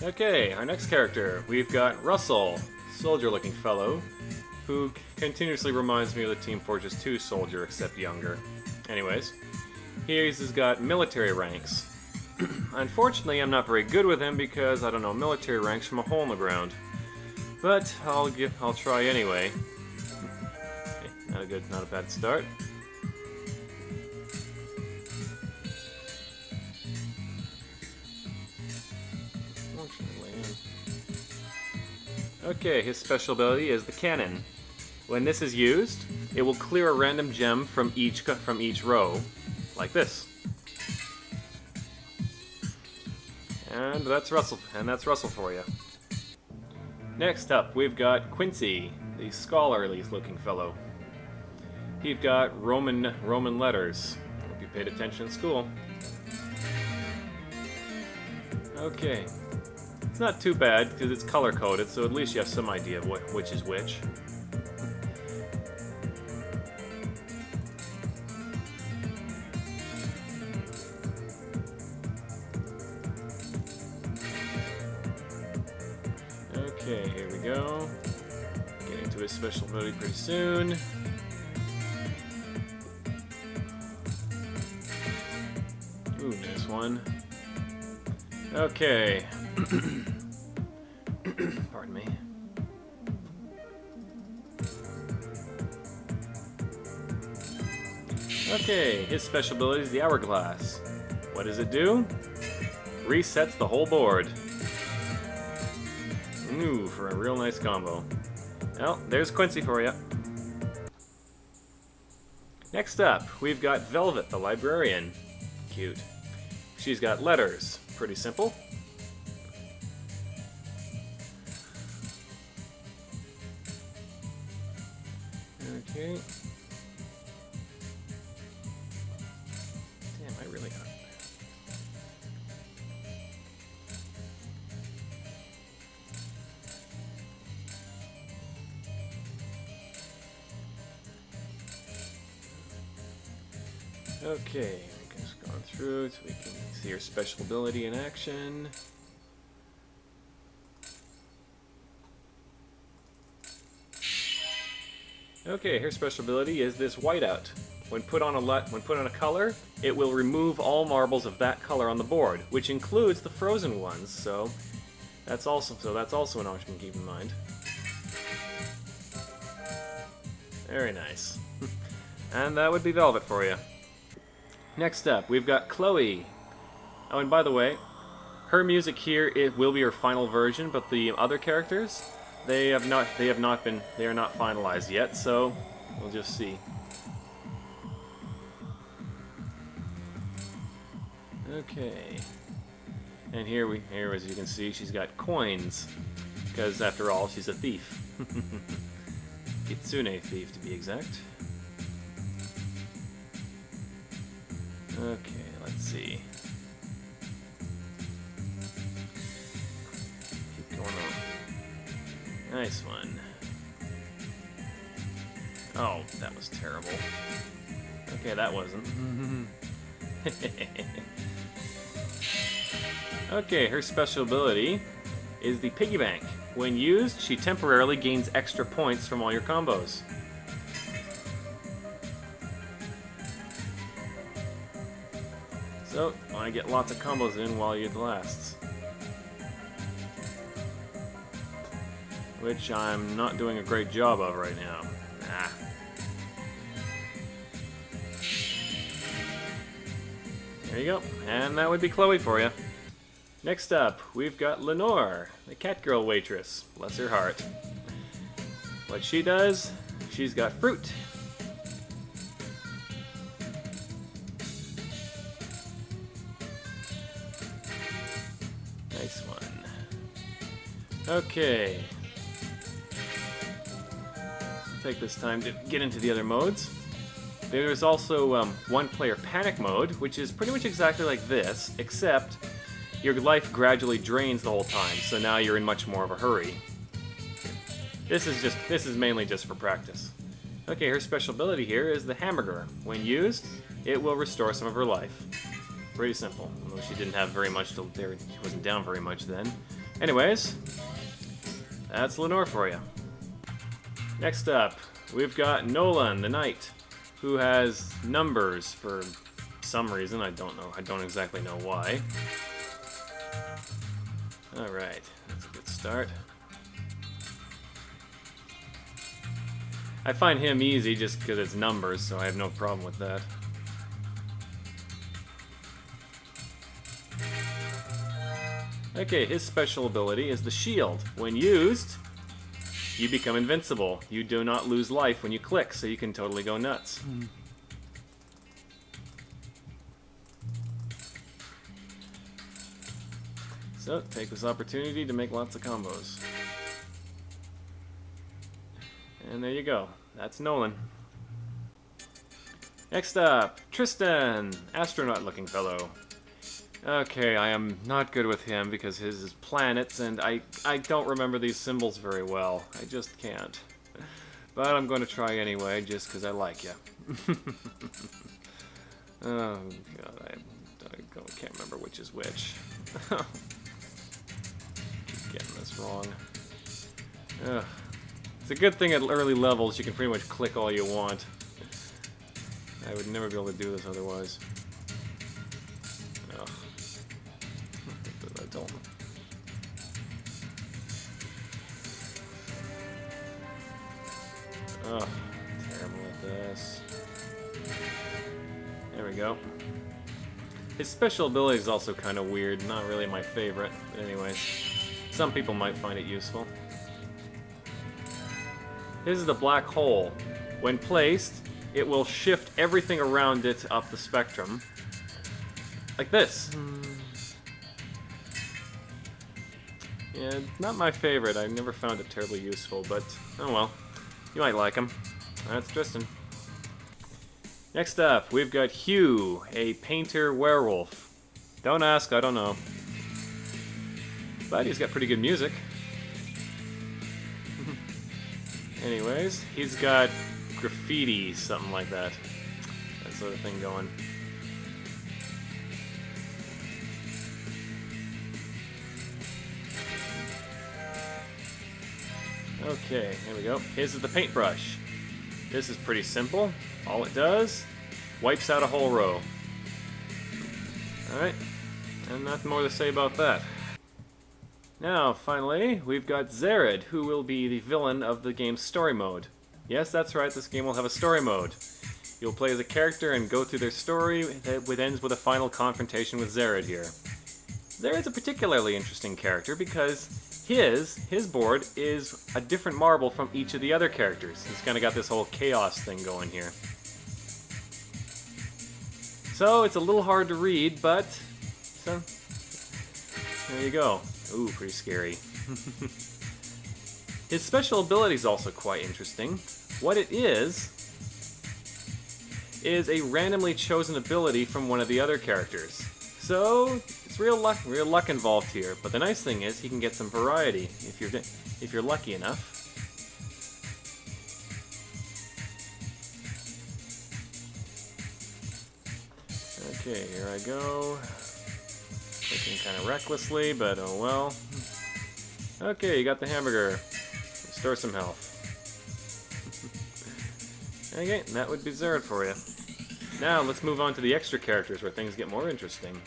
Okay, our next character, we've got Russell, soldier-looking fellow, who continuously reminds me of the Team Fortress 2 soldier, except younger. Anyways, he's got military ranks. Unfortunately, I'm not very good with him because I don't know military ranks from a hole in the ground. But I'll try anyway. Okay, not a bad start. Okay, his special ability is the cannon. When this is used, it will clear a random gem from each row, like this. And that's Russell for you. Next up, we've got Quincy, the scholarly-looking fellow. He's got Roman letters. Hope you paid attention in school. Okay. It's not too bad, because it's color-coded, so at least you have some idea of which is which. Okay, here we go. Getting to his special ability pretty soon. Ooh, nice one. Okay. Pardon me. Okay, his special ability is the Hourglass. What does it do? Resets the whole board. Ooh, for a real nice combo. Well, there's Quincy for you. Next up, we've got Velvet, the librarian. Cute. She's got letters. Pretty simple. Okay. Damn, I really got it. Okay, just gone through so we can see your special ability in action. Okay, her special ability is this whiteout. When put on a color, it will remove all marbles of that color on the board, which includes the frozen ones. So that's also an option to keep in mind. Very nice. And that would be Velvet for you. Next up, we've got Chloe. Oh, and by the way, her music here will be her final version, but the other characters, they are not finalized yet, so we'll just see. Okay. And here as you can see, she's got coins, because after all, she's a thief. Kitsune thief, to be exact. Okay, let's see. Keep going on. Nice one. Oh, that was terrible. Okay, that wasn't. Okay, her special ability is the Piggy Bank. When used, she temporarily gains extra points from all your combos. So, I want to get lots of combos in while it lasts. Which I'm not doing a great job of right now. Ah. There you go. And that would be Chloe for you. Next up, we've got Lenore, the Catgirl waitress. Bless her heart. What she does, she's got fruit. Nice one. Okay. Take this time to get into the other modes. There's also one-player panic mode, which is pretty much exactly like this, except your life gradually drains the whole time, so now you're in much more of a hurry. This is mainly just for practice. Okay, her special ability here is the hamburger. When used, it will restore some of her life. Pretty simple, although she didn't have very much till there. She wasn't down very much then. Anyways, that's Lenore for you. Next up, we've got Nolan, the knight, who has numbers for some reason. I don't know. I don't exactly know why. Alright, that's a good start. I find him easy just because it's numbers, so I have no problem with that. Okay, his special ability is the shield. When used, you become invincible. You do not lose life when you click, so you can totally go nuts. So, take this opportunity to make lots of combos. And there you go. That's Nolan. Next up, Tristan, astronaut-looking fellow. Okay, I am not good with him because his is planets, and I don't remember these symbols very well. I just can't. But I'm going to try anyway, just because I like you. Oh, God, I can't remember which is which. Keep getting this wrong. Ugh. It's a good thing at early levels you can pretty much click all you want. I would never be able to do this otherwise. Ugh. I don't. Ugh. Terrible at this. There we go. His special ability is also kind of weird. Not really my favorite. But anyways, some people might find it useful. This is the black hole. When placed, it will shift everything around it up the spectrum. Like this. Yeah, not my favorite. I never found it terribly useful, but oh well. You might like him. That's Tristan. Next up, we've got Hugh, a painter werewolf. Don't ask, I don't know. But he's got pretty good music. Anyways, he's got graffiti, something like that. That sort of thing going. Okay, here we go. His is the paintbrush. This is pretty simple. All it does, wipes out a whole row. Alright, and nothing more to say about that. Now, finally, we've got Zarad, who will be the villain of the game's story mode. Yes, that's right, this game will have a story mode. You'll play as a character and go through their story that ends with a final confrontation with Zarad here. Zarad's a particularly interesting character because his board is a different marble from each of the other characters. He's kind of got this whole chaos thing going here. So, it's a little hard to read, but so, there you go. Ooh, pretty scary. His special ability is also quite interesting. What it is a randomly chosen ability from one of the other characters. So it's real luck involved here. But the nice thing is he can get some variety if you're lucky enough. Okay, here I go. Clicking kind of recklessly, but oh well. Okay, you got the hamburger. Restore some health. Okay, and that would be Zarad for you. Now, let's move on to the extra characters where things get more interesting.